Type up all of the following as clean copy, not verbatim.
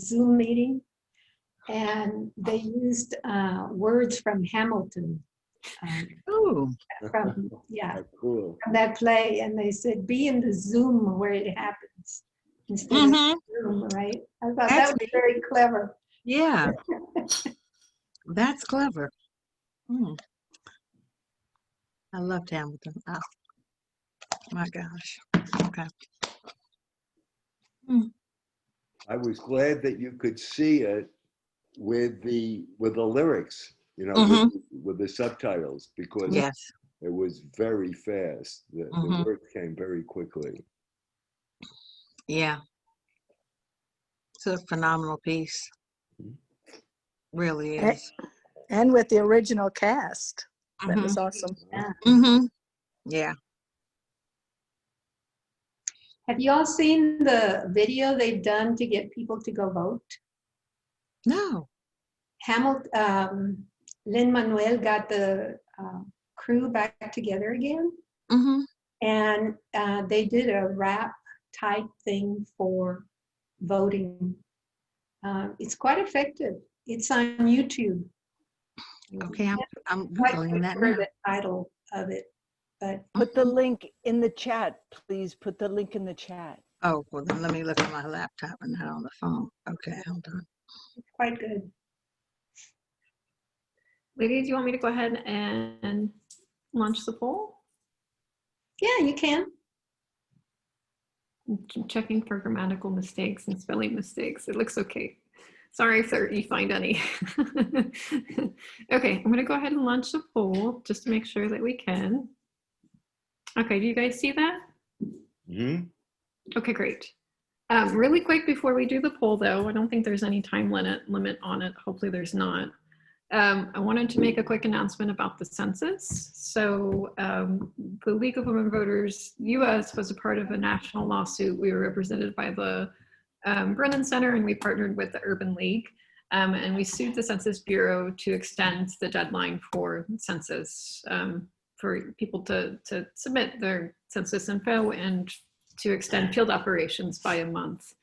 Zoom meeting, and they used words from Hamilton. Oh, Yeah, Cool. from that play, and they said, "Be in the Zoom where it happens instead of Zoom," right? I thought that That's was very clever. yeah, that's clever. Hmm. I loved Hamilton. Oh, my gosh. Okay. Hmm. I was glad that you could see it with the lyrics, you know, with the subtitles, because Yes. it was very fast. The words came very quickly. Yeah. It's a phenomenal piece. Really is. And with the original cast. That was awesome. Yeah. Yeah. Have you all seen the video they've done to get people to go vote? No. Lin-Manuel got the crew back together again, and they did a rap type thing for voting. It's quite effective. It's on YouTube. Okay, I'm Quite Googling that sure now. the title of it, but Put the link in the chat, please. Put the link in the chat. Oh, well then let me look at my laptop and not on the phone. Okay, hold on. it's quite good. Lydia, do you want me to go ahead and launch the poll? Yeah, you can. I'm checking for grammatical mistakes and spelling mistakes. It looks okay. Sorry if you find any. Okay, I'm going to go ahead and launch the poll just to make sure that we can. Okay, do you guys see that? Okay, great. Really quick before we do the poll, though, I don't think there's any time limit on it. Hopefully there's not. I wanted to make a quick announcement about the census. So the League of Women Voters US was a part of a national lawsuit. We were represented by the Brennan Center, and we partnered with the Urban League. And we sued the Census Bureau to extend the deadline for census for people to submit their census info and to extend field operations by a month.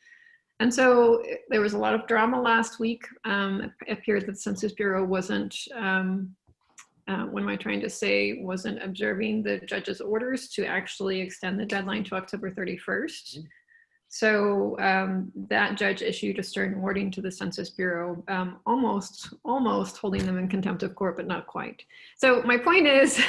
And so there was a lot of drama last week. It appeared that the Census Bureau wasn't, what am I trying to say, wasn't observing the judge's orders to actually extend the deadline to October 31st. So that judge issued a stern warning to the Census Bureau, almost holding them in contempt of court, but not quite. So my point is,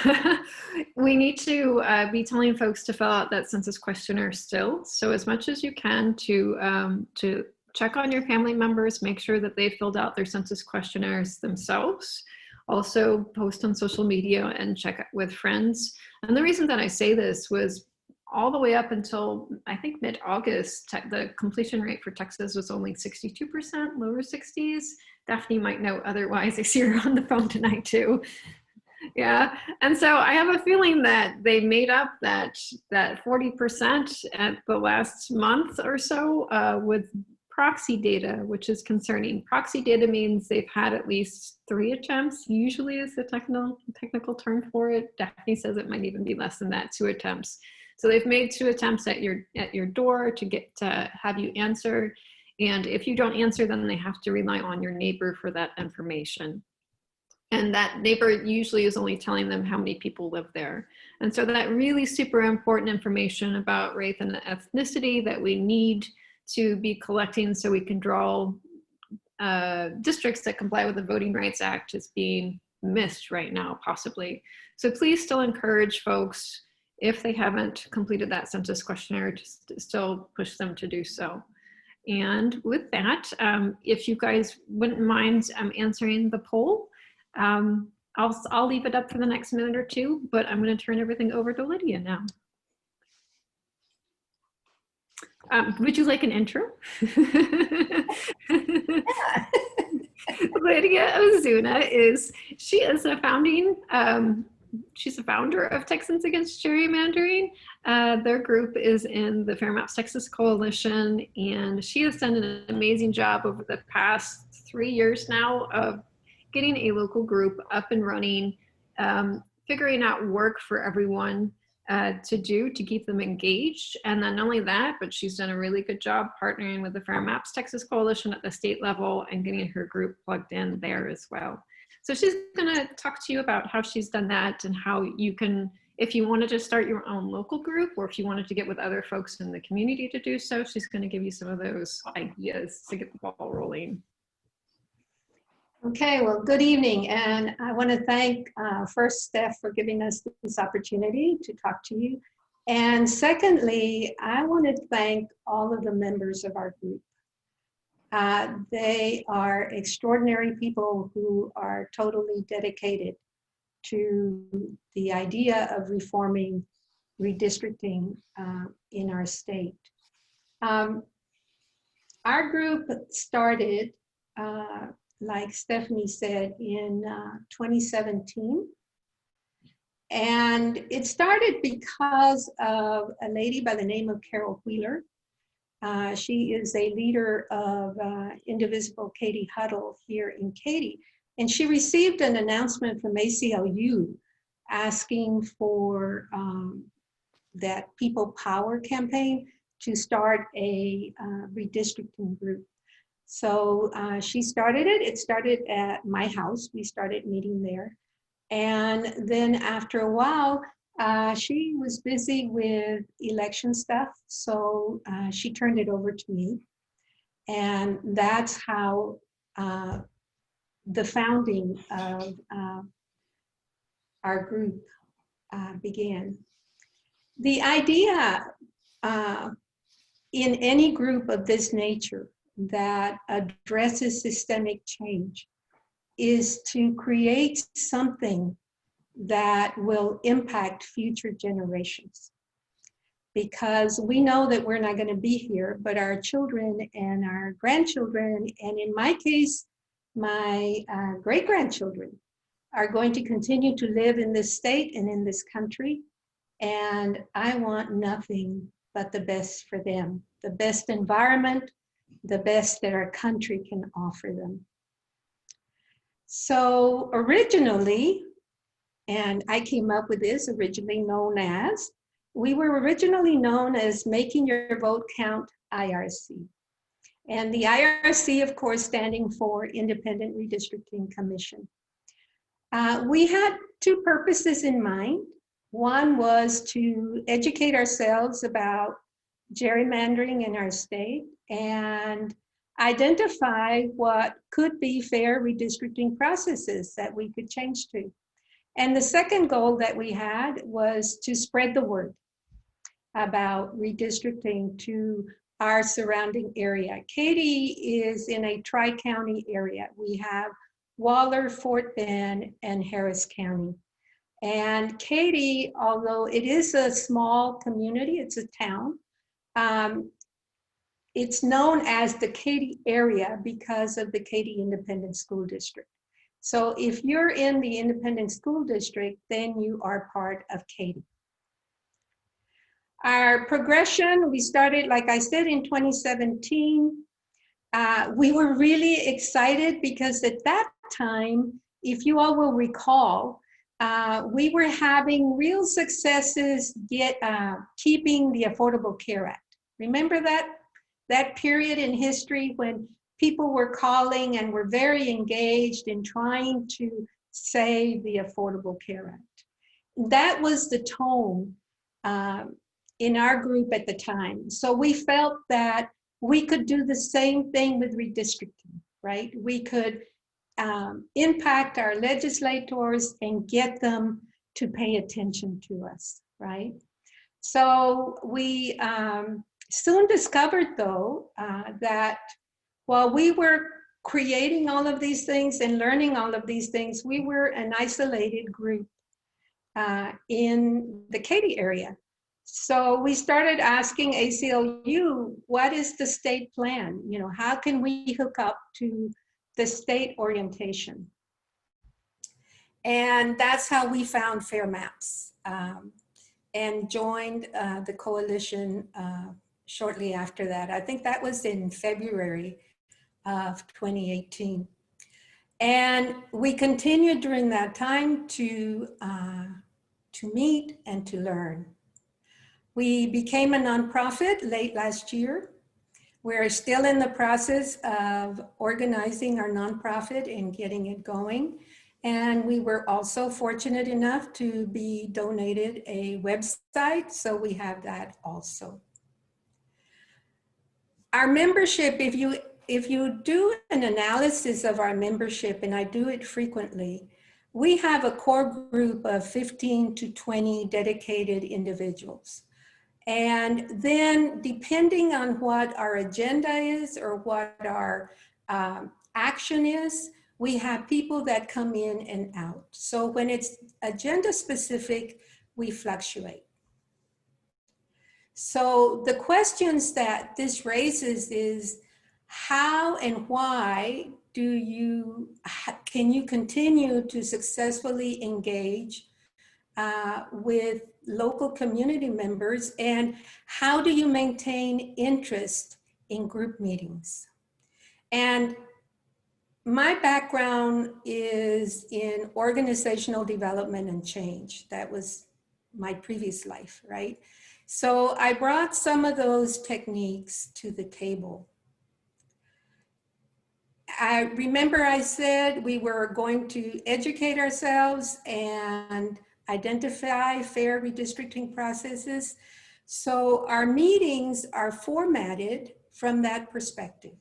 we need to be telling folks to fill out that census questionnaire still. So as much as you can to check on your family members, make sure that they filled out their census questionnaires themselves. Also post on social media and check with friends. And the reason that I say this was all the way up until, I think, mid-August, the completion rate for Texas was only 62%, lower 60s. Daphne might know otherwise. I see her on the phone tonight too. Yeah, and so I have a feeling that they made up that 40% at the last month or so with proxy data, which is concerning. Proxy data means they've had at least 3 attempts, usually is the technical term for it. Daphne says it might even be less than that, 2 attempts. So they've made 2 attempts at your door to have you answer. And if you don't answer, then they have to rely on your neighbor for that information. And that neighbor usually is only telling them how many people live there. And so that really super important information about race and ethnicity that we need to be collecting so we can draw districts that comply with the Voting Rights Act is being missed right now, possibly. So please still encourage folks, if they haven't completed that census questionnaire, to still push them to do so. And with that, if you guys wouldn't mind answering the poll, I'll leave it up for the next minute or 2, but I'm going to turn everything over to Lydia now. Would you like an intro? Lydia Ozuna she is a founding, she's a founder of Texans Against Gerrymandering. Their group is in the Fair Maps Texas Coalition, and she has done an amazing job over the past 3 years now of getting a local group up and running, figuring out work for everyone, to do to keep them engaged. And then not only that, but she's done a really good job partnering with the Fair Maps Texas Coalition at the state level and getting her group plugged in there as well. So she's going to talk to you about how she's done that and how you can, if you wanted to start your own local group, or if you wanted to get with other folks in the community to do so, she's going to give you some of those ideas to get the ball rolling. Okay, well, good evening. And I want to thank first Steph for giving us this opportunity to talk to you. And secondly, I want to thank all of the members of our group. They are extraordinary people who are totally dedicated to the idea of reforming redistricting in our state. Our group started, like Stephanie said, in 2017. And it started because of a lady by the name of Carol Wheeler. She is a leader of Indivisible Katie Huddle here in Katy. And she received an announcement from ACLU asking for that People Power campaign to start a redistricting group. So she started it. It started at my house. We started meeting there. And then after a while, she was busy with election stuff. So she turned it over to me. And that's how the founding of our group began. The idea in any group of this nature that addresses systemic change is to create something that will impact future generations. Because we know that we're not going to be here, but our children and our grandchildren, and in my case, my great-grandchildren, are going to continue to live in this state and in this country. And I want nothing but the best for them, the best environment, the best that our country can offer them. So originally, and I came up with this, originally known as, we were originally known as Making Your Vote Count IRC. And the IRC, of course, standing for Independent Redistricting Commission. We had two purposes in mind. One was to educate ourselves about gerrymandering in our state and identify what could be fair redistricting processes that we could change to. And the second goal that we had was to spread the word about redistricting to our surrounding area. Katy is in a tri-county area. We have Waller, Fort Bend, and Harris County. And Katy, although it is a small community, it's a town, it's known as the Katy area because of the Katy Independent School District. So if you're in the Independent School District, then you are part of Katy. Our progression, we started, like I said, in 2017. We were really excited because at that time, if you all will recall, we were having real successes keeping the Affordable Care Act. Remember that period in history when people were calling and were very engaged in trying to save the Affordable Care Act. That was the tone in our group at the time. So we felt that we could do the same thing with redistricting, right? We could impact our legislators and get them to pay attention to us, right? So we soon discovered, though, that while we were creating all of these things and learning all of these things, we were an isolated group in the Katy area. So we started asking ACLU, what is the state plan? You know, how can we hook up to the state orientation? And that's how we found Fair Maps and joined the coalition shortly after that. I think that was in February of 2018. And we continued during that time to meet and to learn. We became a nonprofit late last year. We're still in the process of organizing our nonprofit and getting it going. And we were also fortunate enough to be donated a website, so we have that also. Our membership, if you do an analysis of our membership, and I do it frequently, we have a core group of 15 to 20 dedicated individuals. And then depending on what our agenda is or what our action is, we have people that come in and out. So when it's agenda specific, we fluctuate. So the questions that this raises is how and why can you continue to successfully engage with local community members, and how do you maintain interest in group meetings? And my background is in organizational development and change. That was my previous life, right? So I brought some of those techniques to the table. I remember I said we were going to educate ourselves and identify fair redistricting processes. So our meetings are formatted from that perspective.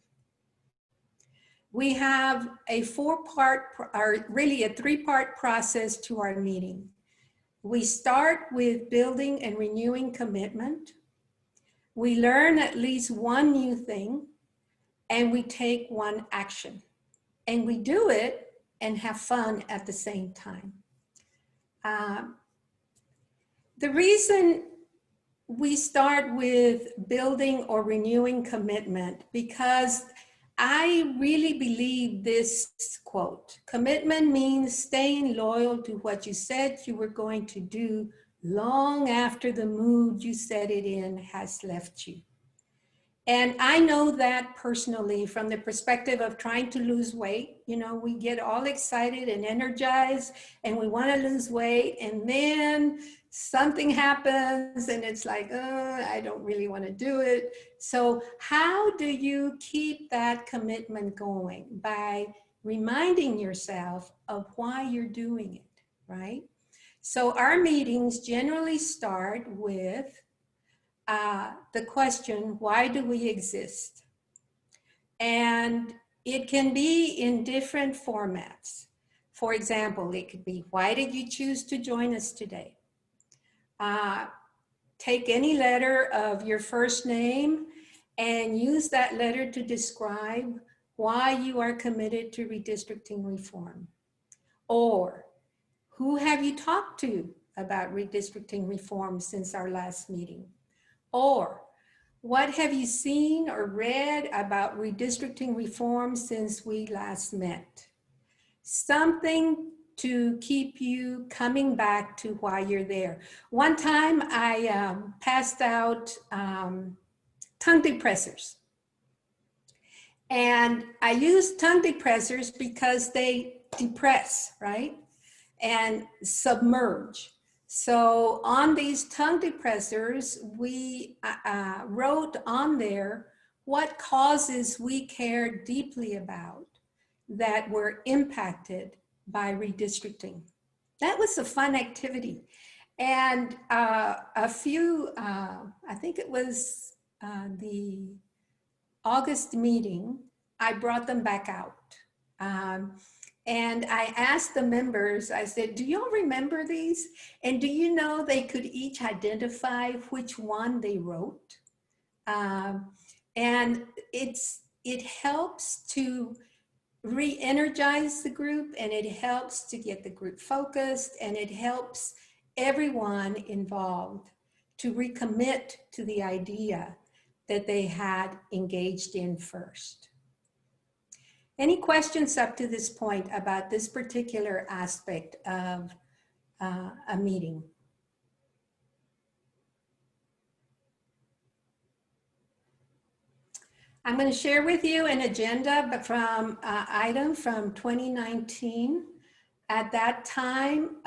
We have a really a three-part process to our meeting. We start with building and renewing commitment. We learn at least one new thing, and we take one action. And we do it and have fun at the same time. The reason we start with building or renewing commitment, because I really believe this quote: commitment means staying loyal to what you said you were going to do long after the mood you set it in has left you. And I know that personally from the perspective of trying to lose weight. You know, we get all excited and energized and we want to lose weight, and then something happens and it's like, I don't really want to do it. So how do you keep that commitment going? By reminding yourself of why you're doing it, right? So our meetings generally start with the question, why do we exist? And it can be in different formats. For example, it could be, why did you choose to join us today? Take any letter of your first name and use that letter to describe why you are committed to redistricting reform. Or who have you talked to about redistricting reform since our last meeting? Or what have you seen or read about redistricting reform since we last met? Something to keep you coming back to why you're there. One time I passed out tongue depressors. And I use tongue depressors because they depress, right? And submerge. So on these tongue depressors, we wrote on there what causes we care deeply about that were impacted by redistricting. That was a fun activity. And I think it was the August meeting, I brought them back out. And I asked the members, I said, do y'all remember these? And do you know they could each identify which one they wrote? And it helps to re-energize the group, and it helps to get the group focused, and it helps everyone involved to recommit to the idea that they had engaged in first. Any questions up to this point about this particular aspect of a meeting? I'm going to share with you an agenda from item from 2019. At that time,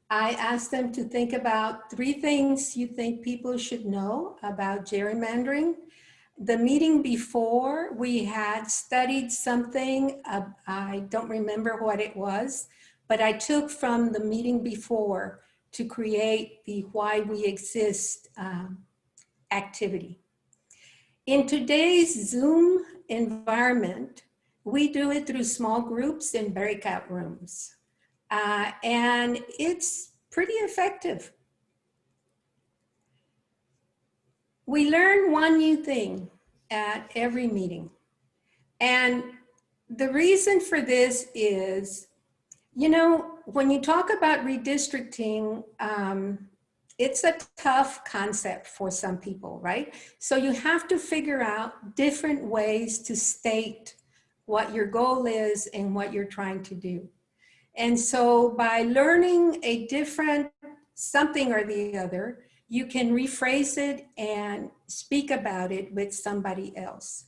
I asked them to think about 3 things you think people should know about gerrymandering. The meeting before, we had studied something, I don't remember what it was, but I took from the meeting before to create the Why We Exist activity. In today's Zoom environment, we do it through small groups in breakout rooms. And it's pretty effective. We learn one new thing at every meeting. And the reason for this is, you know, when you talk about redistricting, it's a tough concept for some people, right? So you have to figure out different ways to state what your goal is and what you're trying to do. And so by learning a different something or the other, you can rephrase it and speak about it with somebody else.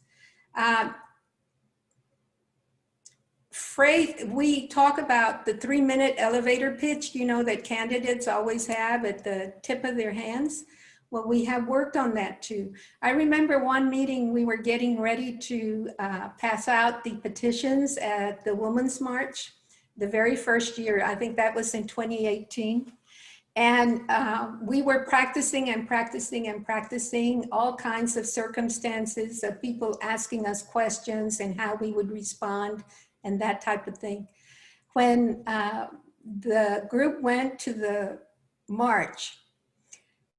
We talk about the 3-minute elevator pitch, you know, that candidates always have at the tip of their hands. Well, we have worked on that too. I remember one meeting, we were getting ready to pass out the petitions at the Women's March, the very first year. I think that was in 2018. And we were practicing and practicing and practicing all kinds of circumstances of people asking us questions and how we would respond and that type of thing. When the group went to the march,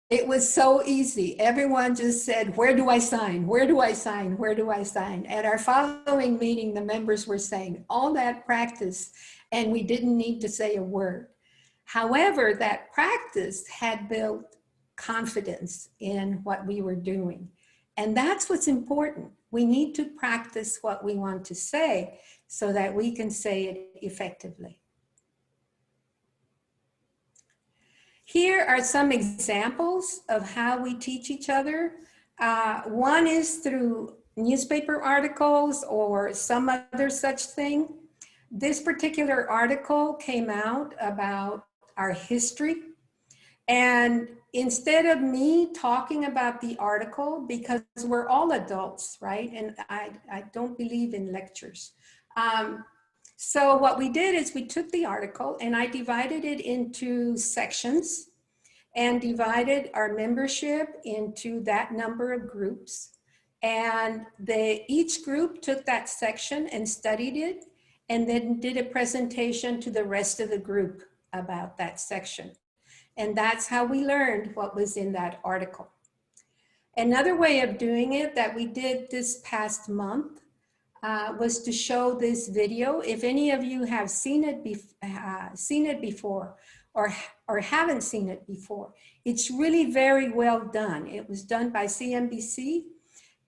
it was so easy. Everyone just said, where do I sign? Where do I sign? Where do I sign? At our following meeting, the members were saying all that practice, and we didn't need to say a word. However, that practice had built confidence in what we were doing. And that's what's important. We need to practice what we want to say so that we can say it effectively. Here are some examples of how we teach each other. One is through newspaper articles or some other such thing. This particular article came out about our history. And instead of me talking about the article, because we're all adults, right? And I don't believe in lectures. So what we did is we took the article and I divided it into sections and divided our membership into that number of groups. And each group took that section and studied it and then did a presentation to the rest of the group about that section. And that's how we learned what was in that article. Another way of doing it that we did this past month was to show this video. If any of you have seen it before or haven't seen it before, it's really very well done. It was done by CNBC,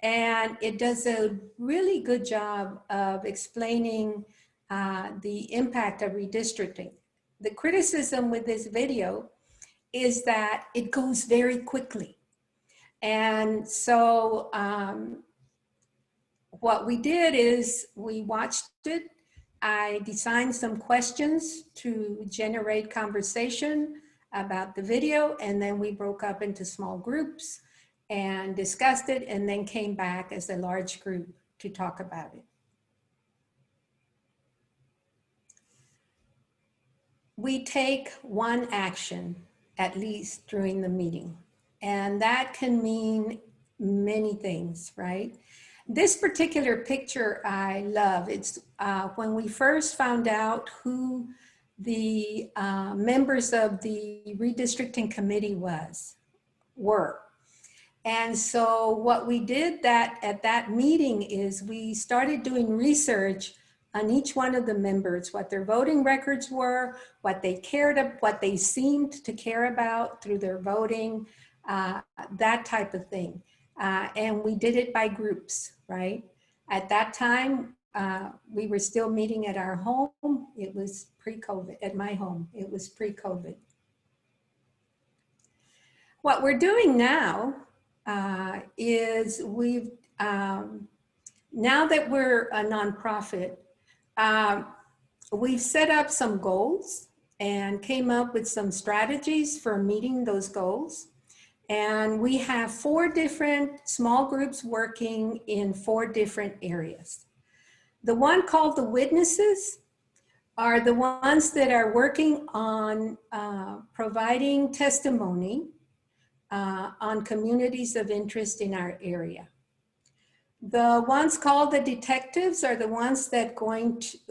and it does a really good job of explaining the impact of redistricting. The criticism with this video is that it goes very quickly. And so what we did is we watched it. I designed some questions to generate conversation about the video, and then we broke up into small groups and discussed it, and then came back as a large group to talk about it. We take one action at least during the meeting, and that can mean many things, right? This particular picture I love. It's when we first found out who the members of the redistricting committee were. And so what we did at that meeting is we started doing research on each one of the members, what their voting records were, what they what they seemed to care about through their voting, that type of thing. And we did it by groups, right? At that time, we were still meeting at our home. It was pre-COVID, at my home, it was pre-COVID. What we're doing now is now that we're a nonprofit, we've set up some goals and came up with some strategies for meeting those goals. And we have 4 different small groups working in 4 different areas. The one called the witnesses are the ones that are working on providing testimony on communities of interest in our area. The ones called the detectives are the ones that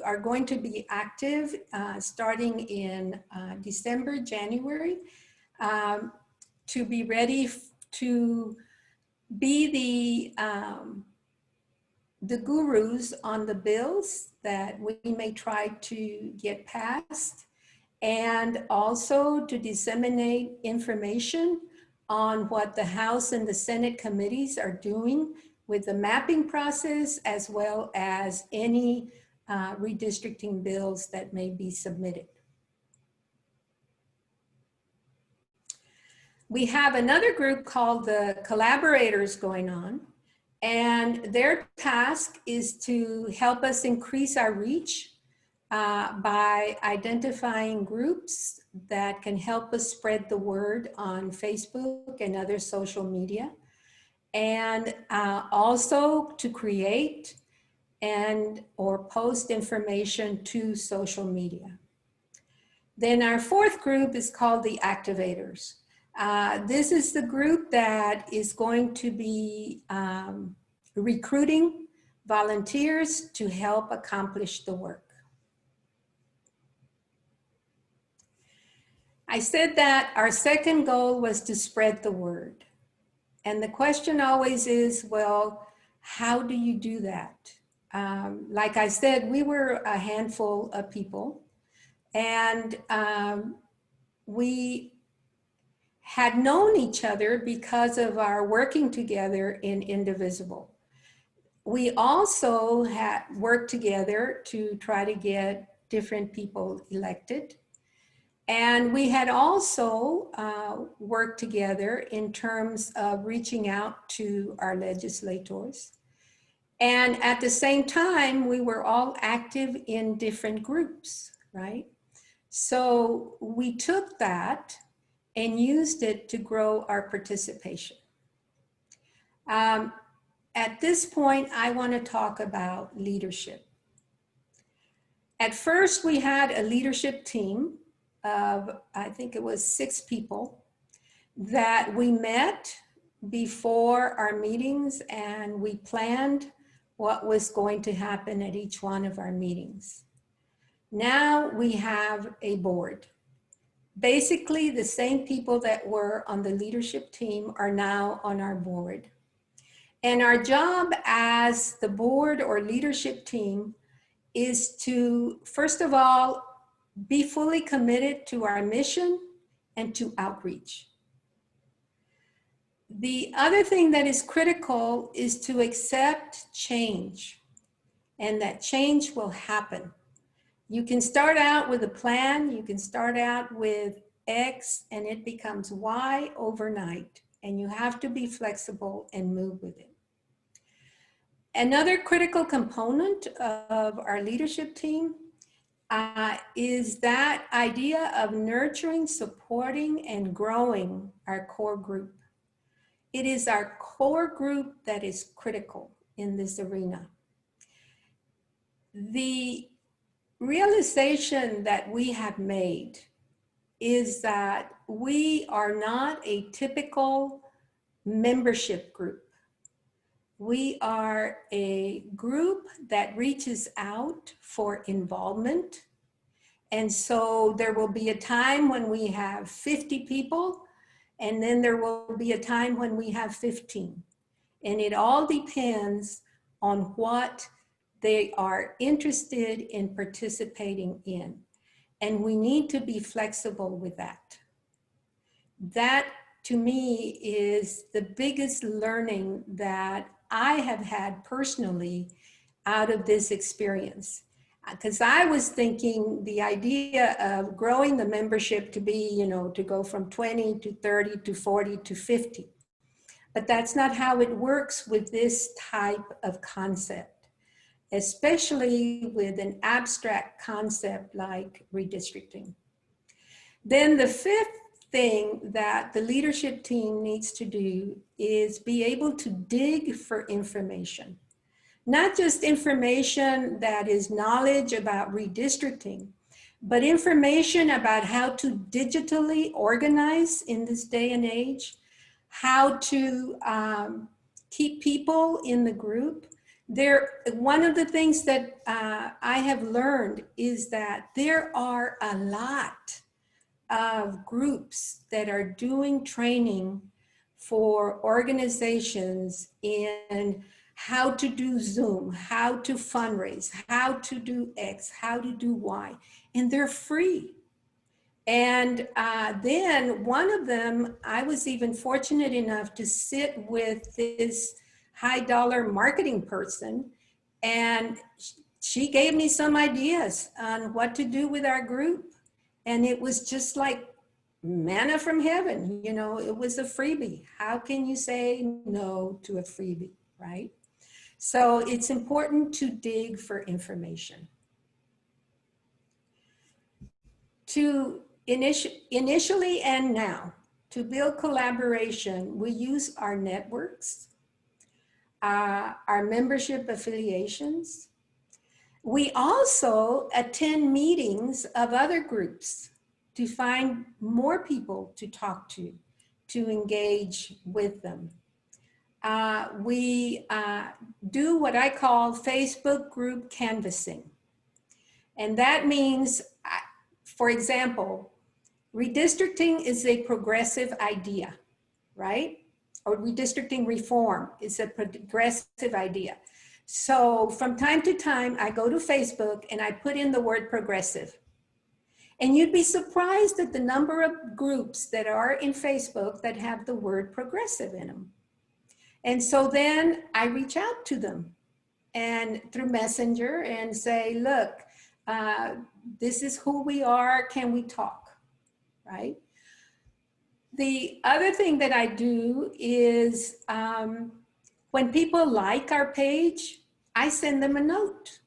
are going to be active starting in December, January, to be ready to be the gurus on the bills that we may try to get passed, and also to disseminate information on what the House and the Senate committees are doing with the mapping process, as well as any redistricting bills that may be submitted. We have another group called the collaborators going on, and their task is to help us increase our reach by identifying groups that can help us spread the word on Facebook and other social media, and also to create and or post information to social media. Then our 4th group is called the activators. This is the group that is going to be recruiting volunteers to help accomplish the work. I said that our second goal was to spread the word. And the question always is, well, how do you do that? Like I said, we were a handful of people, and we had known each other because of our working together in Indivisible. We also had worked together to try to get different people elected. And we had also worked together in terms of reaching out to our legislators. And at the same time, we were all active in different groups, right? So we took that and used it to grow our participation. At this point, I want to talk about leadership. At first, we had a leadership team of, I think it was 6 people that we met before our meetings, and we planned what was going to happen at each one of our meetings. Now we have a board. Basically, the same people that were on the leadership team are now on our board. And our job as the board or leadership team is to, first of all, be fully committed to our mission and to outreach. The other thing that is critical is to accept change, and that change will happen. You can start out with a plan, you can start out with X, and it becomes Y overnight, and you have to be flexible and move with it. Another critical component of our leadership team is that idea of nurturing, supporting, and growing our core group. It is our core group that is critical in this arena. The realization that we have made is that we are not a typical membership group. We are a group that reaches out for involvement. And so there will be a time when we have 50 people, and then there will be a time when we have 15. And it all depends on what they are interested in participating in. And we need to be flexible with that. That, to me, is the biggest learning that I have had personally out of this experience. Because I was thinking the idea of growing the membership to be, to go from 20 to 30 to 40 to 50. But that's not how it works with this type of concept, especially with an abstract concept like redistricting. Then the fifth thing that the leadership team needs to do is be able to dig for information. Not just information that is knowledge about redistricting, but information about how to digitally organize in this day and age, how to keep people in the group. One of the things that I have learned is that there are a lot of groups that are doing training for organizations in how to do Zoom, how to fundraise, how to do X, how to do Y, and they're free. And then one of them, I was even fortunate enough to sit with this high dollar marketing person, and she gave me some ideas on what to do with our group. And it was just like manna from heaven, you know, it was a freebie. How can you say no to a freebie, right? So it's important to dig for information. To initially and now, to build collaboration, we use our networks, our membership affiliations. We also attend meetings of other groups to find more people to talk to engage with them. We do what I call Facebook group canvassing. And that means, for example, redistricting is a progressive idea, right? Or redistricting reform is a progressive idea. So from time to time, I go to Facebook and I put in the word progressive. And you'd be surprised at the number of groups that are in Facebook that have the word progressive in them. And so then I reach out to them and through Messenger and say, look, this is who we are, can we talk, right? The other thing that I do is when people like our page, I send them a note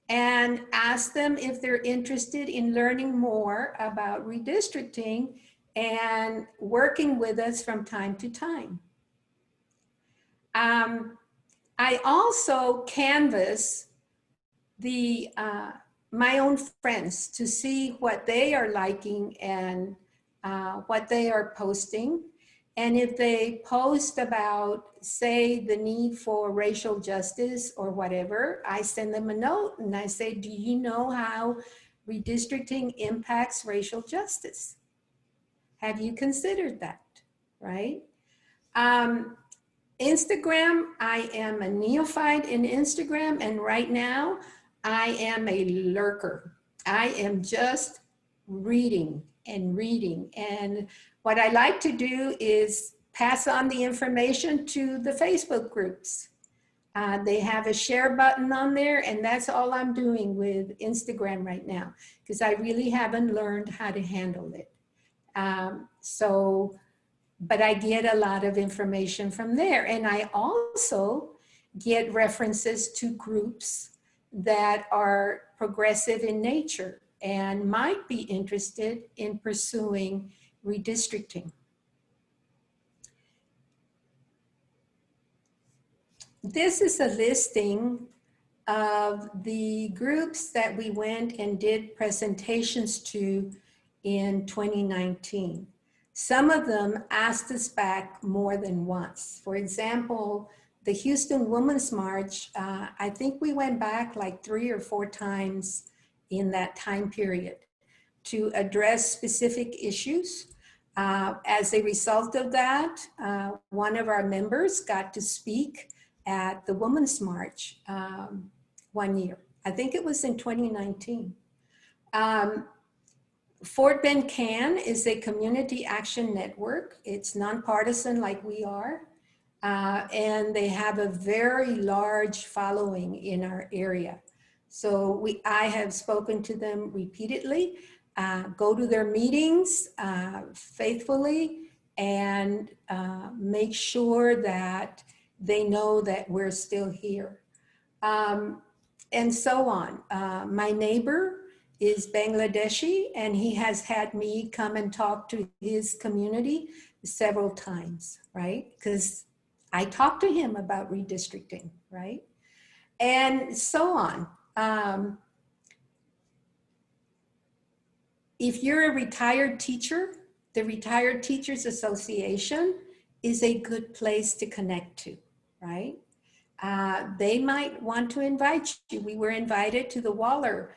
and ask them if they're interested in learning more about redistricting and working with us from time to time. I also canvass my own friends to see what they are liking and what they are posting. And if they post about, say, the need for racial justice or whatever, I send them a note and I say, do you know how redistricting impacts racial justice? Have you considered that, right? Instagram, I am a neophyte in Instagram, and right now I am a lurker. I am just reading and reading. And what I like to do is pass on the information to the Facebook groups. They have a share button on there, and that's all I'm doing with Instagram right now, because I really haven't learned how to handle it. But I get a lot of information from there. And I also get references to groups that are progressive in nature and might be interested in pursuing redistricting. This is a listing of the groups that we went and did presentations to in 2019. Some of them asked us back more than once. For example, the Houston Women's March, I think we went back like 3 or 4 times in that time period to address specific issues. As a result of that, one of our members got to speak at the Women's March one year. I think it was in 2019. Fort Bend CAN is a community action network. It's nonpartisan like we are. And they have a very large following in our area. So I have spoken to them repeatedly, go to their meetings faithfully, and make sure that they know that we're still here. And so on. My neighbor is Bangladeshi, and he has had me come and talk to his community several times, right? Because I talked to him about redistricting, right? And so on. If you're a retired teacher, the Retired Teachers Association is a good place to connect to, right? They might want to invite you. We were invited to the Waller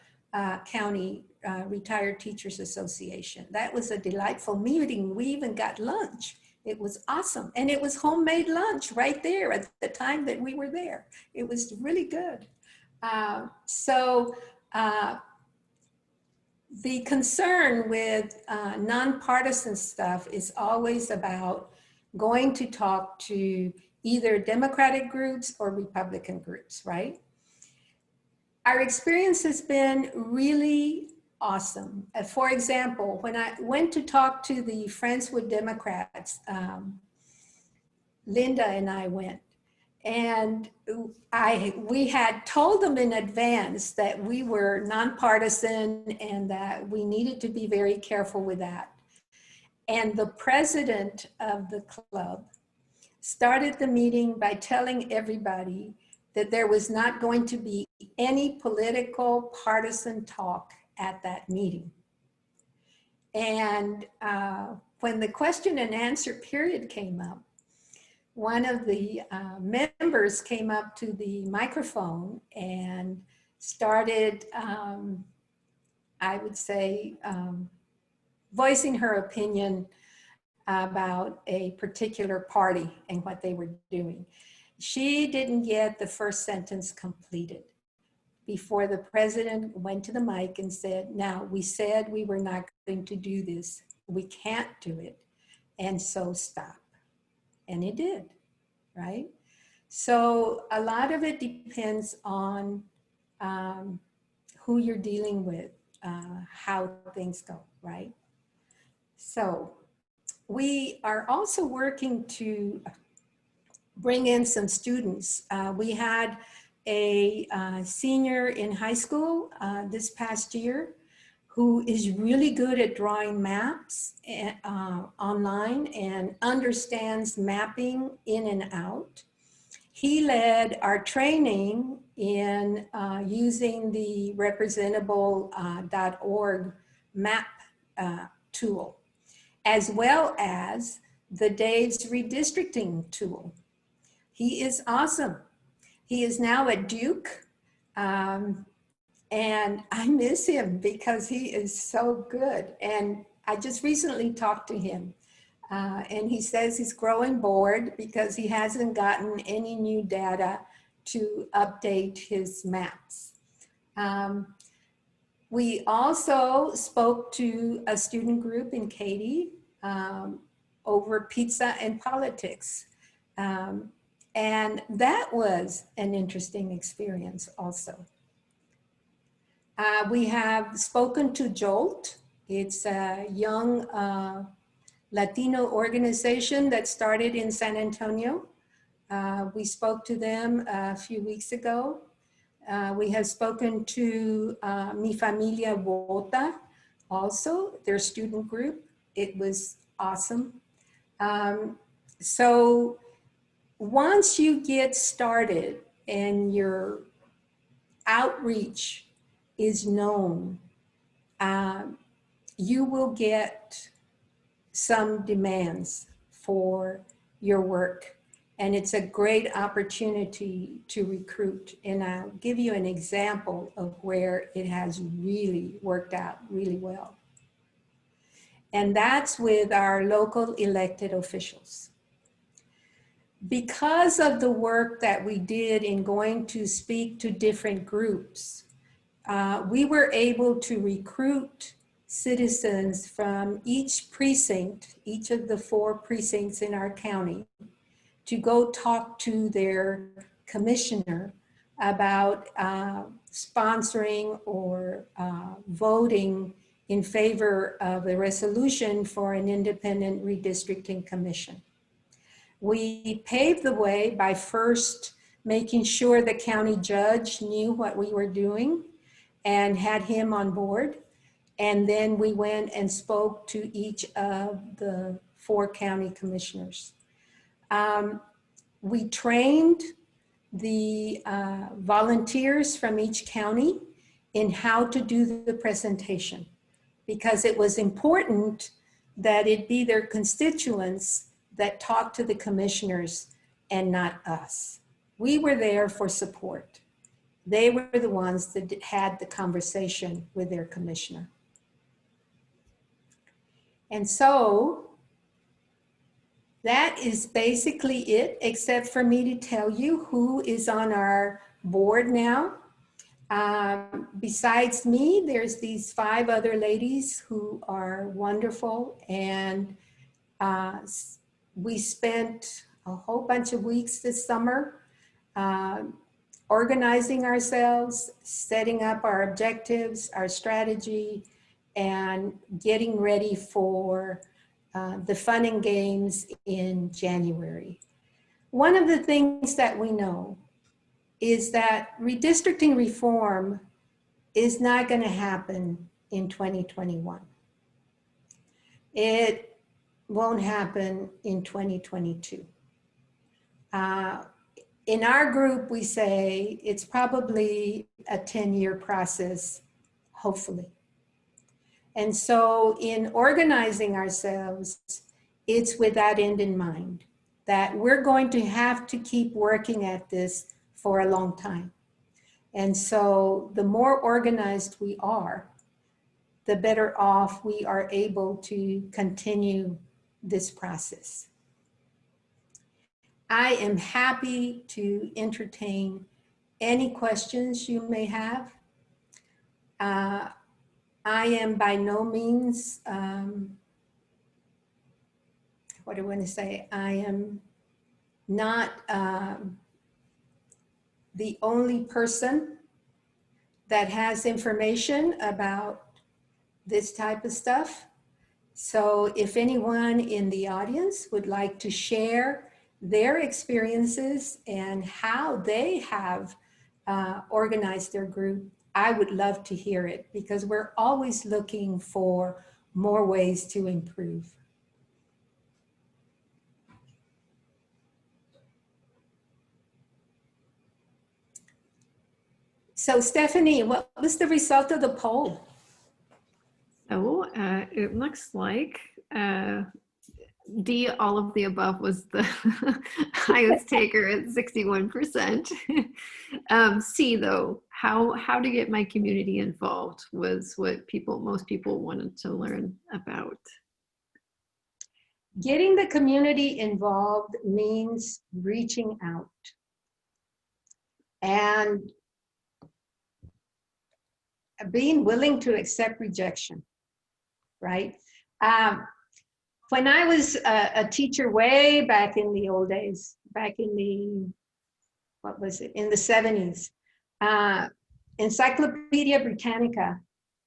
County Retired Teachers Association. That was a delightful meeting. We even got lunch. It was awesome. And it was homemade lunch right there at the time that we were there. It was really good. The concern with nonpartisan stuff is always about going to talk to either Democratic groups or Republican groups, right? Our experience has been really awesome. For example, when I went to talk to the Friends with Democrats, Linda and I went, and we had told them in advance that we were nonpartisan and that we needed to be very careful with that. And the president of the club started the meeting by telling everybody that there was not going to be any political partisan talk at that meeting. And when the question and answer period came up, one of the members came up to the microphone and started, I would say, voicing her opinion about a particular party and what they were doing. She didn't get the first sentence completed before the president went to the mic and said, now, we said we were not going to do this. We can't do it. And so stop. And it did, right? So a lot of it depends on who you're dealing with, how things go, right? So we are also working to bring in some students. We had a senior in high school this past year who is really good at drawing maps online and understands mapping in and out. He led our training in using the representable.org map tool, as well as the Dave's redistricting tool. He is awesome. He is now at Duke. And I miss him because he is so good. And I just recently talked to him and he says he's growing bored because he hasn't gotten any new data to update his maps. We also spoke to a student group in Katy over pizza and politics. And that was an interesting experience also. We have spoken to Jolt. It's a young Latino organization that started in San Antonio. We spoke to them a few weeks ago. We have spoken to Mi Familia Vota, also their student group. It was awesome. So once you get started and your outreach is known, you will get some demands for your work. And it's a great opportunity to recruit. And I'll give you an example of where it has really worked out really well. And that's with our local elected officials. Because of the work that we did in going to speak to different groups, we were able to recruit citizens from each precinct, each of the 4 precincts in our county, to go talk to their commissioner about sponsoring or voting in favor of a resolution for an independent redistricting commission. We paved the way by first making sure the county judge knew what we were doing. and had him on board. And then we went and spoke to each of the 4 county commissioners. We trained the volunteers from each county in how to do the presentation, because it was important that it be their constituents that talk to the commissioners and not us. We were there for support. They were the ones that had the conversation with their commissioner. And so that is basically it, except for me to tell you who is on our board now. Besides me, there's these 5 other ladies who are wonderful, and we spent a whole bunch of weeks this summer organizing ourselves, setting up our objectives, our strategy, and getting ready for the fun and games in January. One of the things that we know is that redistricting reform is not going to happen in 2021. It won't happen in 2022. In our group, we say it's probably a 10-year process, hopefully. And so in organizing ourselves, it's with that end in mind, that we're going to have to keep working at this for a long time. And so the more organized we are, the better off we are able to continue this process. I am happy to entertain any questions you may have. I am by no means, what do I want to say? I am not the only person that has information about this type of stuff. So if anyone in the audience would like to share their experiences and how they have organized their group, I would love to hear it, because we're always looking for more ways to improve. So Stephanie, what was the result of the poll? So it looks like D, all of the above, was the highest taker at 61%. C, though, how to get my community involved was what most people wanted to learn about. Getting the community involved means reaching out and being willing to accept rejection, right? When I was a teacher way back in the old days, back in the, what was it, in the 70s, Encyclopedia Britannica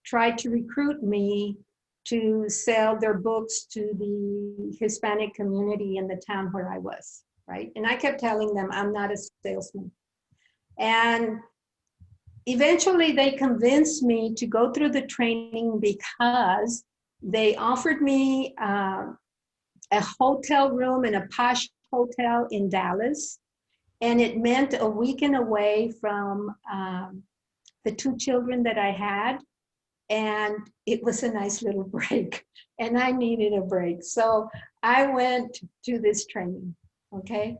tried to recruit me to sell their books to the Hispanic community in the town where I was, right? And I kept telling them I'm not a salesman. And eventually they convinced me to go through the training because they offered me a hotel room in a posh hotel in Dallas. And it meant a weekend away from the 2 children that I had. And it was a nice little break. And I needed a break. So I went to this training, okay?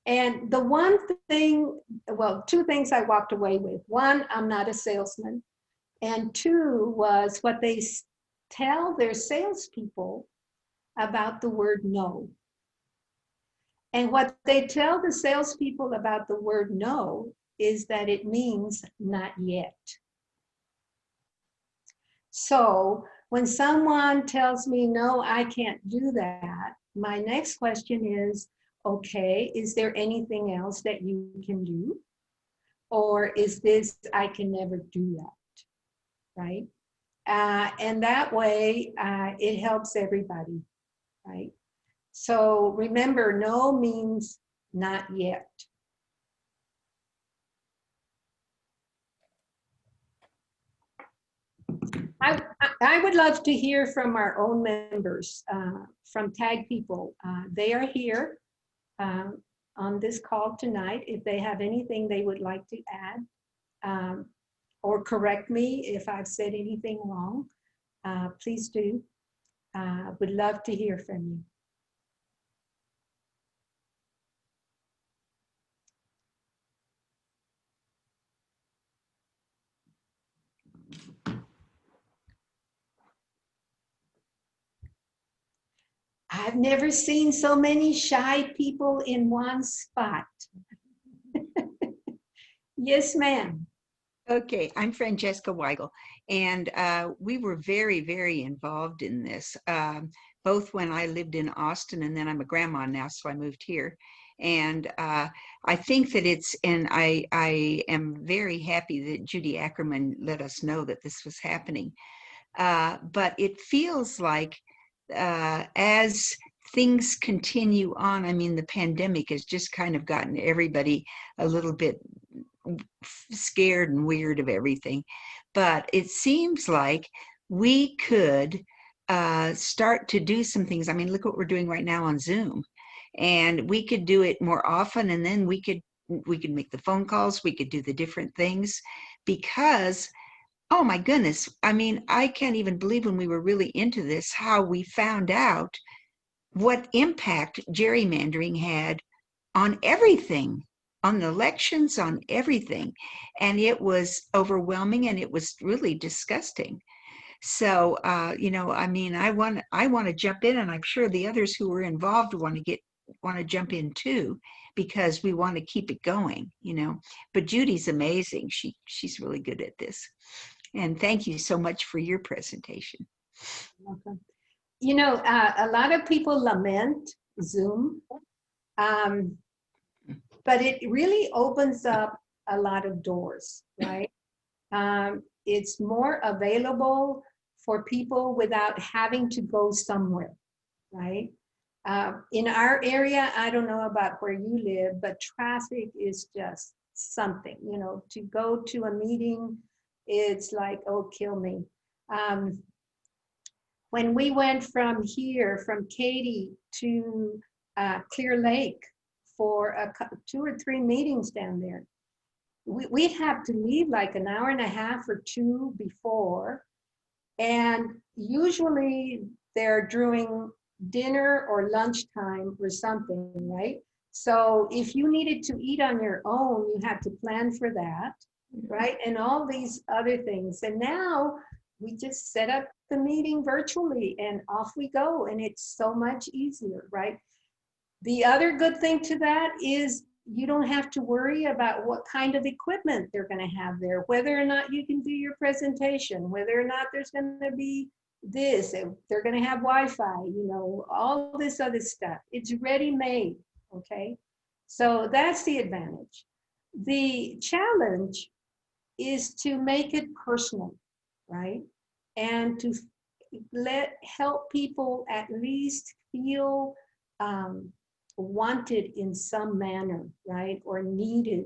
And the one thing, well, 2 things I walked away with. 1, I'm not a salesman. And 2 was what they tell their salespeople about the word no. And what they tell the salespeople about the word no is that it means not yet. So when someone tells me, no, I can't do that, my next question is, okay, is there anything else that you can do? Or is this, I can never do that, right? And that way, it helps everybody, right? So remember, no means not yet. I would love to hear from our own members, from TAG people. They are here on this call tonight. If they have anything they would like to add or correct me if I've said anything wrong, please do. Would love to hear from you. I've never seen so many shy people in one spot. Yes, ma'am. Okay, I'm Francesca Weigel, and we were very, very involved in this, both when I lived in Austin, and then I'm a grandma now, so I moved here. And I think that and I am very happy that Judy Ackerman let us know that this was happening. But it feels like as things continue on, I mean, the pandemic has just kind of gotten everybody a little bit scared and weird of everything. But it seems like we could start to do some things. I mean, look what we're doing right now on Zoom. And we could do it more often, and then we could make the phone calls, we could do the different things, because oh my goodness, I mean, I can't even believe when we were really into this, how we found out what impact gerrymandering had on everything, on the elections, on everything. And it was overwhelming, and it was really disgusting. So, you know, I mean, I want to jump in, and I'm sure the others who were involved want to jump in too, because we want to keep it going, you know. But Judy's amazing. She's really good at this. And thank you so much for your presentation. Welcome. You know, a lot of people lament Zoom, but it really opens up a lot of doors, right? It's more available for people without having to go somewhere, right? In our area, I don't know about where you live, but traffic is just something, you know, to go to a meeting, it's like, oh, kill me. When we went from here, from Katy to Clear Lake for 2 or 3 meetings down there, we'd have to leave like an hour and a half or 2 before. And usually they're during dinner or lunchtime or something, right? So if you needed to eat on your own, you had to plan for that, right? And all these other things. And now we just set up the meeting virtually and off we go. And it's so much easier, right? The other good thing to that is you don't have to worry about what kind of equipment they're going to have there, whether or not you can do your presentation, whether or not there's going to be this, they're going to have Wi-Fi, you know, all this other stuff. It's ready-made, okay? So that's the advantage. The challenge is to make it personal, right? And to help people at least feel wanted in some manner, right? Or needed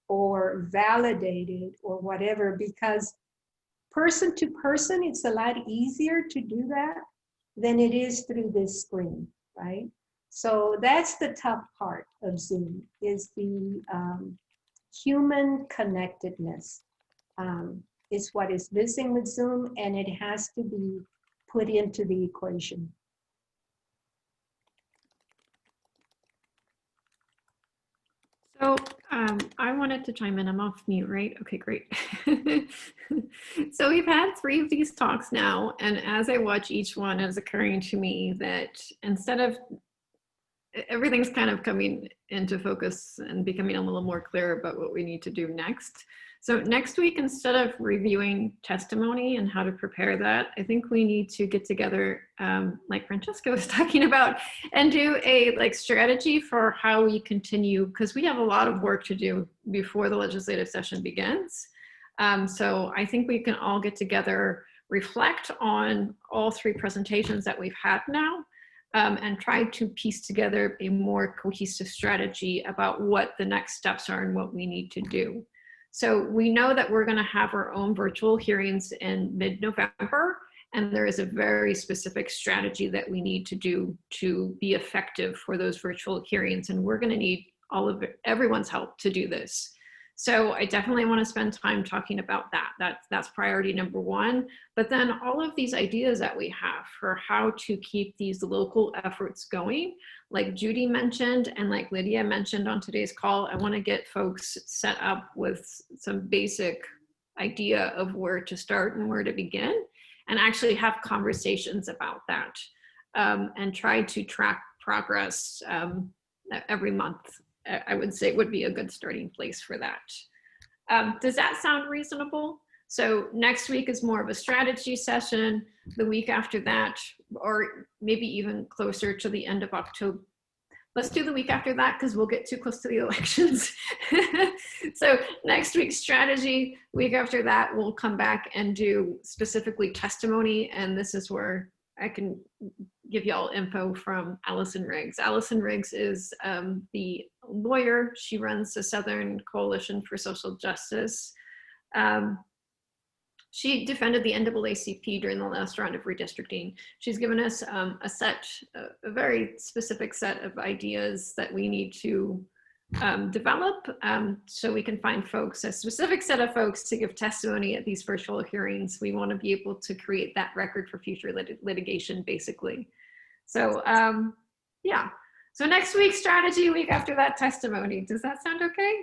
or validated or whatever, because person to person, it's a lot easier to do that than it is through this screen, right? So that's the tough part of Zoom, is the human connectedness. Is what is missing with Zoom, and it has to be put into the equation. So I wanted to chime in. I'm off mute, right? Okay, great. So we've had 3 of these talks now, and as I watch each one, it's occurring to me that instead of everything's kind of coming into focus and becoming a little more clear about what we need to do next. So next week, instead of reviewing testimony and how to prepare that, I think we need to get together, like Francesca was talking about, and do a strategy for how we continue, because we have a lot of work to do before the legislative session begins. So I think we can all get together, reflect on all 3 presentations that we've had now, and try to piece together a more cohesive strategy about what the next steps are and what we need to do. So we know that we're going to have our own virtual hearings in mid-November, And there is a very specific strategy that we need to do to be effective for those virtual hearings. And we're going to need everyone's help to do this. So I definitely want to spend time talking about that. That's priority number one. But then all of these ideas that we have for how to keep these local efforts going, like Judy mentioned, and like Lydia mentioned on today's call, I want to get folks set up with some basic idea of where to start and where to begin, and actually have conversations about that, and try to track progress every month. I would say would be a good starting place for that. Does that sound reasonable? So next week is more of a strategy session. The week after that, or maybe even closer to the end of October. Let's do the week after that because we'll get too close to the elections. So next week's strategy, week after that, we'll come back and do specifically testimony. And this is where I can give y'all info from Allison Riggs. Allison Riggs is the lawyer. She runs the Southern Coalition for Social Justice. She defended the NAACP during the last round of redistricting. She's given us a very specific set of ideas that we need to develop so we can find folks, a specific set of folks to give testimony at these virtual hearings. We want to be able to create that record for future litigation, basically. So yeah, so next week's strategy, week after that testimony. Does that sound okay?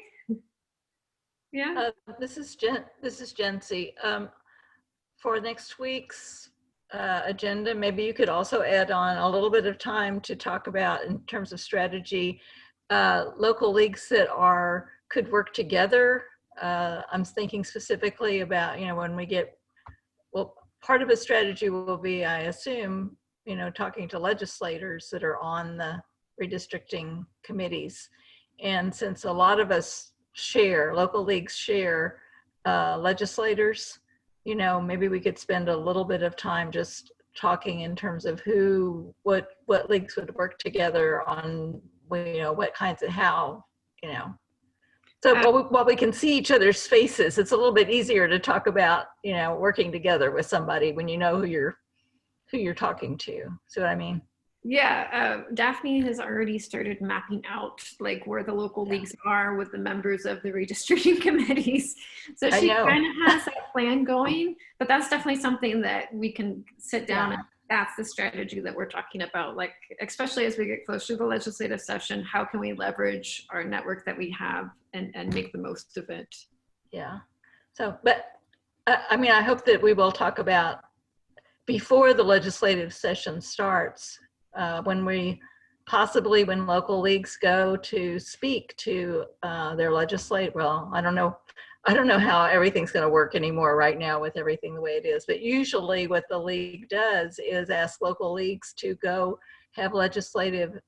Yeah. This is Jency. For next week's agenda, maybe you could also add on a little bit of time to talk about, in terms of strategy, local leagues that could work together. I'm thinking specifically about, when we get, well, part of a strategy will be, I assume, talking to legislators that are on the redistricting committees. And since a lot of us local leagues share legislators, maybe we could spend a little bit of time just talking in terms of what leagues would work together on, what kinds of how. So while we can see each other's faces, it's a little bit easier to talk about, working together with somebody when you know who you're talking to. See what I mean? Yeah, Daphne has already started mapping out like where the local leagues are with the members of the redistricting committees. So she kind of has that plan going, but that's definitely something that we can sit down and that's the strategy that we're talking about. Like, especially as we get closer to the legislative session, how can we leverage our network that we have and make the most of it? Yeah. So, but I mean, I hope that we will talk about before the legislative session starts, when local leagues go to speak to their legislative, well, I don't know how everything's going to work anymore right now with everything the way it is, but usually what the league does is ask local leagues to go have legislative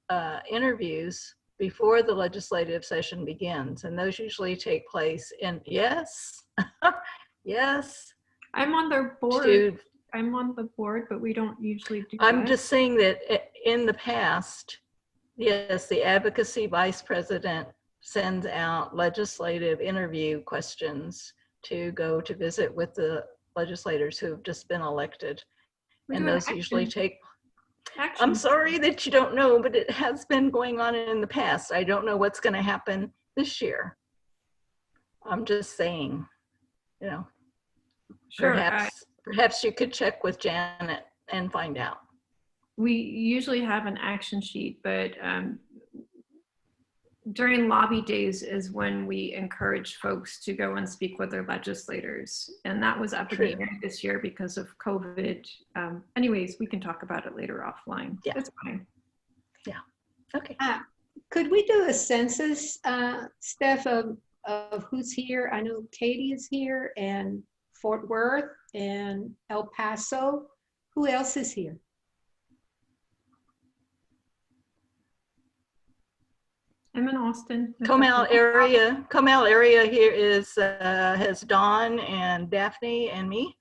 interviews before the legislative session begins. And those usually take place in, yes. I'm on their board. I'm on the board, but we don't usually do that. I'm just saying that in the past, yes, the advocacy vice president sends out legislative interview questions to go to visit with the legislators who have just been elected. And those usually take, I'm sorry that you don't know, but it has been going on in the past. I don't know what's going to happen this year. I'm just saying, Sure. Perhaps you could check with Janet and find out. We usually have an action sheet, but during lobby days is when we encourage folks to go and speak with their legislators. And that was up again this year because of COVID. Anyways, we can talk about it later offline. Yeah. That's fine. Yeah. Okay. Could we do a census, Steph, of who's here? I know Katie is here, and Fort Worth and El Paso. Who else is here? I'm in Austin. Comal area here is has Dawn and Daphne and me.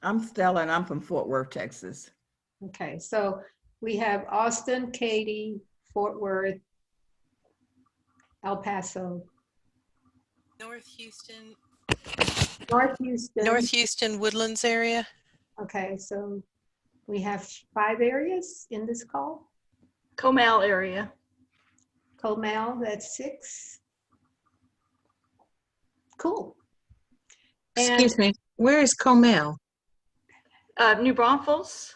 I'm Stella and I'm from Fort Worth, Texas. Okay, so we have Austin, Katie, Fort Worth, El Paso. North Houston, North Houston. North Houston Woodlands area. Okay, so we have 5 areas in this call. Comal area. Comal, that's 6. Cool. And Excuse me, where is Comel? New Braunfels.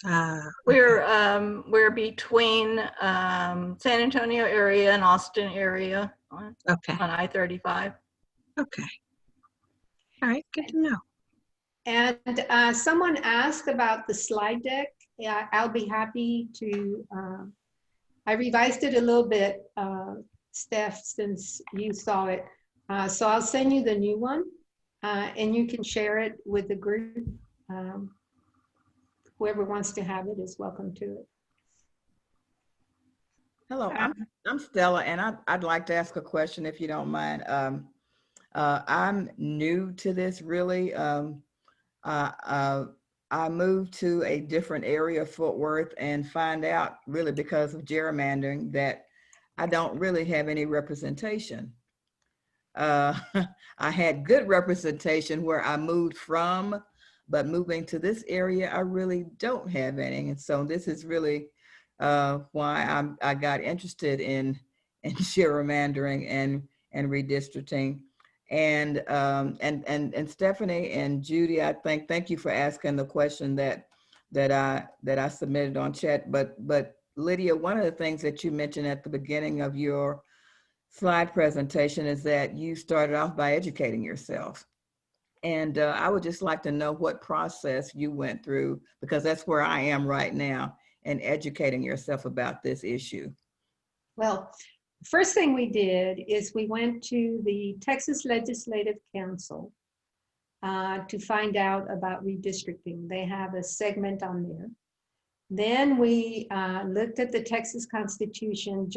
Ah, We're between San Antonio area and Austin area on okay, I-35. okay. All right, good to know. And someone asked about the slide deck. Yeah, I'll be happy to, I revised it a little bit, Steph, since you saw it. So I'll send you the new one and you can share it with the group. Whoever wants to have it is welcome to it. Hello, I'm Stella, and I'd like to ask a question if you don't mind. I'm new to this, really. I moved to a different area of Fort Worth and find out, really because of gerrymandering, that I don't really have any representation. I had good representation where I moved from, but moving to this area, I really don't have any. And so this is really why I got interested in gerrymandering and redistricting. And Stephanie and Judy, I thank you for asking the question that I submitted on chat. But Lydia, one of the things that you mentioned at the beginning of your slide presentation is that you started off by educating yourself. And I would just like to know what process you went through, because that's where I am right now, in educating yourself about this issue. Well, first thing we did is we went to the Texas Legislative Council to find out about redistricting. They have a segment on there. Then we looked at the Texas Constitution.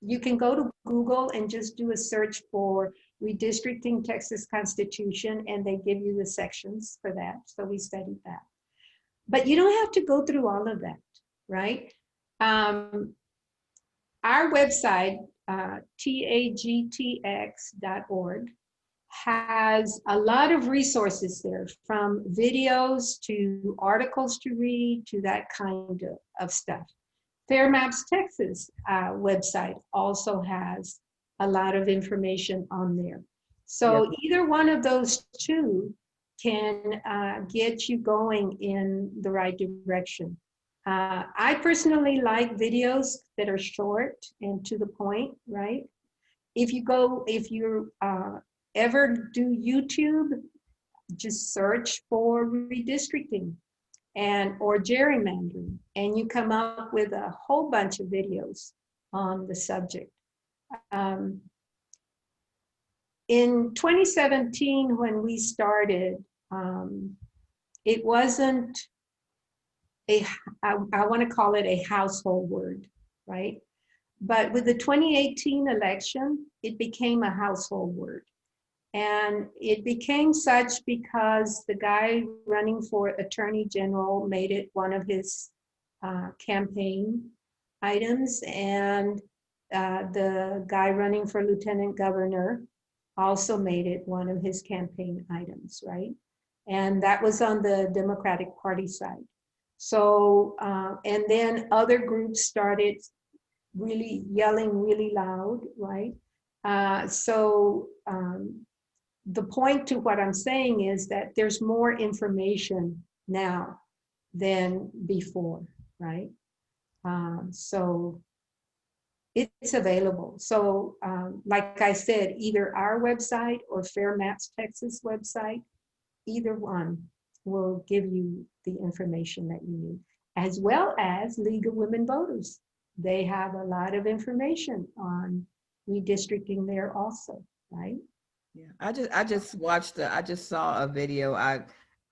You can go to Google and just do a search for redistricting Texas Constitution, and they give you the sections for that. So we studied that. But you don't have to go through all of that, right? Our website, tagtx.org, has a lot of resources there, from videos to articles to read to that kind of stuff. Fair Maps Texas website also has a lot of information on there. So Yes. Either one of those two can get you going in the right direction. I personally like videos that are short and to the point, right? If you ever do YouTube, just search for redistricting or gerrymandering, and you come up with a whole bunch of videos on the subject. In 2017, when we started, it wasn't I want to call it a household word, right? But with the 2018 election, it became a household word. And it became such because the guy running for Attorney General made it one of his campaign items, and the guy running for Lieutenant Governor also made it one of his campaign items, right? And that was on the Democratic Party side. So, and then other groups started really yelling really loud, right? The point to what I'm saying is that there's more information now than before, right? So it's available. So like I said, either our website or Fair Maps Texas website, either one will give you the information that you need, as well as League of Women Voters. They have a lot of information on redistricting there also, right? Yeah, I just saw a video.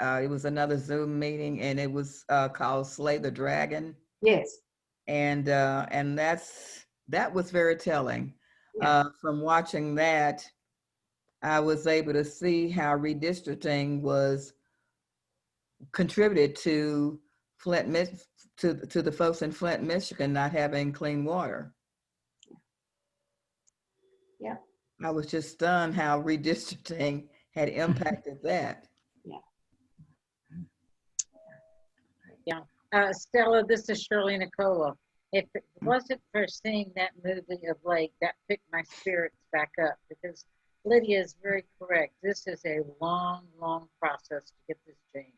It was another Zoom meeting, and it was called Slay the Dragon. Yes. And that was very telling. Yeah. From watching that, I was able to see how redistricting was contributed to to the folks in Flint, Michigan not having clean water. Yeah. I was just stunned how redistricting had impacted that. Stella, this is Shirley Nicola. If it wasn't for seeing that movie of late, that picked my spirits back up, because Lydia is very correct. This is a long, long process to get this changed.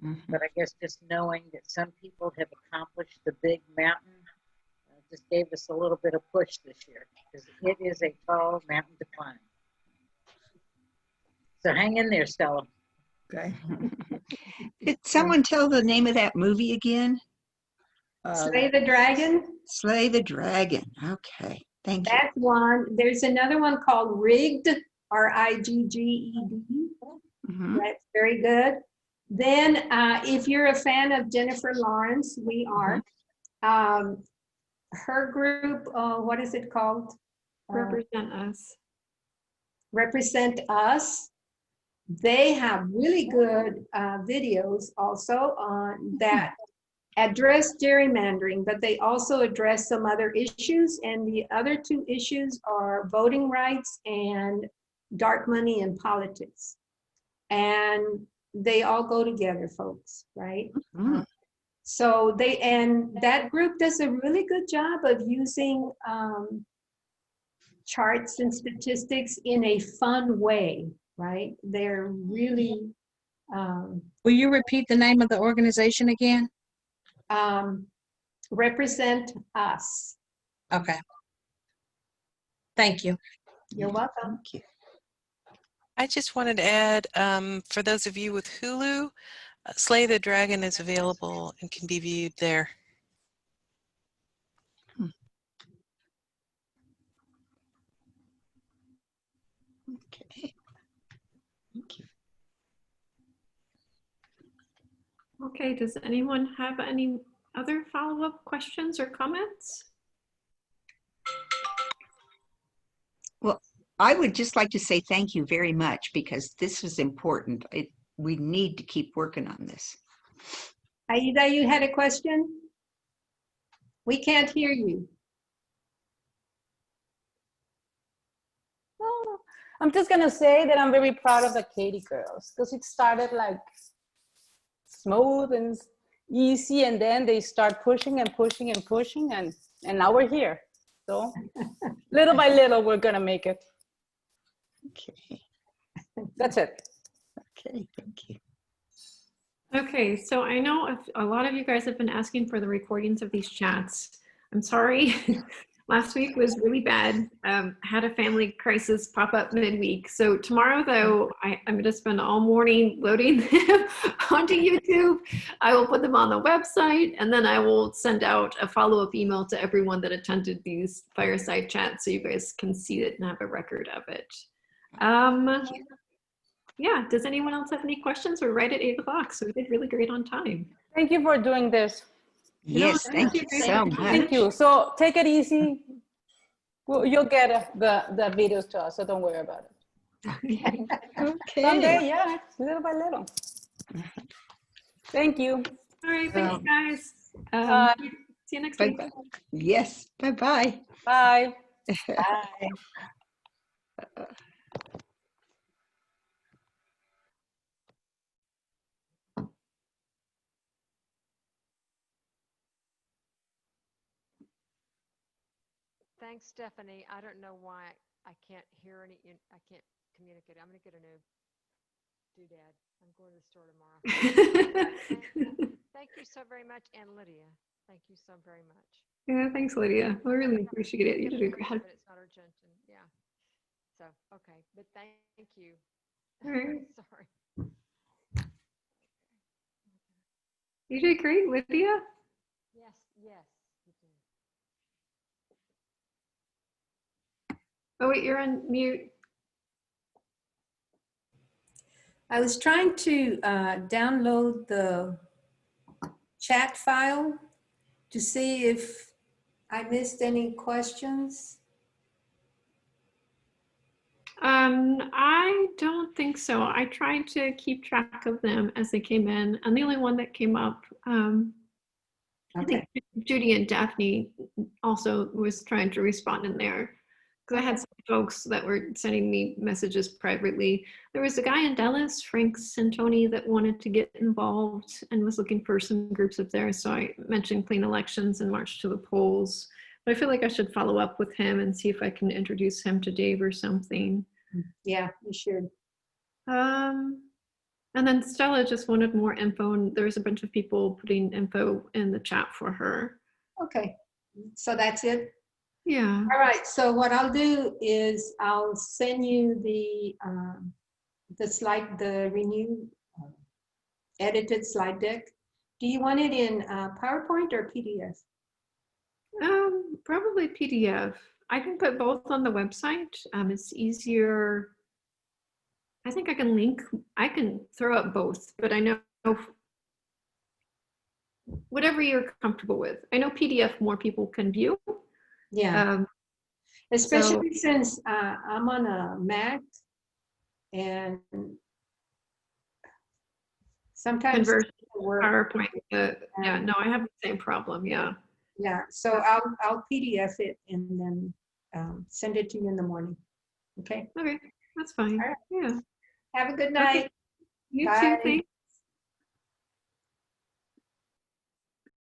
Mm-hmm. But I guess just knowing that some people have accomplished the big mountain just gave us a little bit of push this year, because it is a tall mountain to climb. So hang in there, Stella. Okay. Did someone tell the name of that movie again? Slay the Dragon. Slay the Dragon. Okay, thank you. That's one. There's another one called Rigged, R-I-G-G-E-D. Mhm. That's very good. Then if you're a fan of Jennifer Lawrence, we are. Her group, what is it called? Represent Us. Represent Us. They have really good videos also on that address gerrymandering, but they also address some other issues. And the other two issues are voting rights and dark money in politics. And they all go together, folks, right? Mm. So that group does a really good job of using charts and statistics in a fun way, right? They're really Will you repeat the name of the organization again? Represent Us. Okay. Thank you. You're welcome. Thank you. I just wanted to add, for those of you with Hulu, Slay the Dragon is available and can be viewed there. Okay. Thank you. Okay, does anyone have any other follow-up questions or comments? Well, I would just like to say thank you very much, because this is important. We need to keep working on this. Aida, you had a question? We can't hear you. Oh, I'm just gonna say that I'm very proud of the Katie girls, because it started like smooth and easy, and then they start pushing and pushing and pushing, and now we're here. So little by little, we're gonna make it. Okay. That's it. Okay, thank you. Okay, so I know a lot of you guys have been asking for the recordings of these chats. I'm sorry, last week was really bad. Had a family crisis pop up midweek. So tomorrow though, I'm gonna spend all morning loading them onto YouTube. I will put them on the website, and then I will send out a follow-up email to everyone that attended these fireside chats so you guys can see it and have a record of it. Yeah, does anyone else have any questions? We're right at 8 o'clock, so we did really great on time. Thank you for doing this. Yes, thank you so much. Thank you. So take it easy. Well, you'll get the videos to us, so don't worry about it. Okay. Okay. Someday, yeah, little by little. Thank you. All right, thanks guys. See you next week. Bye-bye. Yes, bye-bye. Bye. Bye. Thanks, Stephanie. I don't know why I can't hear I can't communicate. I'm going to get a new doodad. I'm going to the store tomorrow. Thank you so very much. And Lydia, thank you so very much. Yeah, thanks, Lydia. I really appreciate it. You did a great job. But it's not urgent. And yeah. So, okay. But thank you. All right. Sorry. You did great, Lydia. Yes, yes. You did. Oh, wait, you're on mute. I was trying to download the chat file to see if I missed any questions. I don't think so. I tried to keep track of them as they came in, and the only one that came up, I think Judy and Daphne also was trying to respond in there, because I had some folks that were sending me messages privately. There was a guy in Dallas, Frank Santoni, that wanted to get involved and was looking for some groups up there. So I mentioned Clean Elections and March to the Polls. But I feel like I should follow up with him and see if I can introduce him to Dave or something. Yeah, you should. And then Stella just wanted more info, and there was a bunch of people putting info in the chat for her. Okay, so that's it. Yeah. All right. So what I'll do is I'll send you the slide, the renewed edited slide deck. Do you want it in PowerPoint or PDF? Probably PDF. I can put both on the website. It's easier. I think I can throw up both, but I know whatever you're comfortable with. I know PDF more people can view. Yeah. Especially since I'm on a Mac and sometimes convert PowerPoint. Yeah, no, I have the same problem. Yeah. Yeah. So I'll PDF it and then send it to you in the morning. Okay. Okay, that's fine. All right. Yeah. Have a good night. Okay. You Bye. too. Thanks.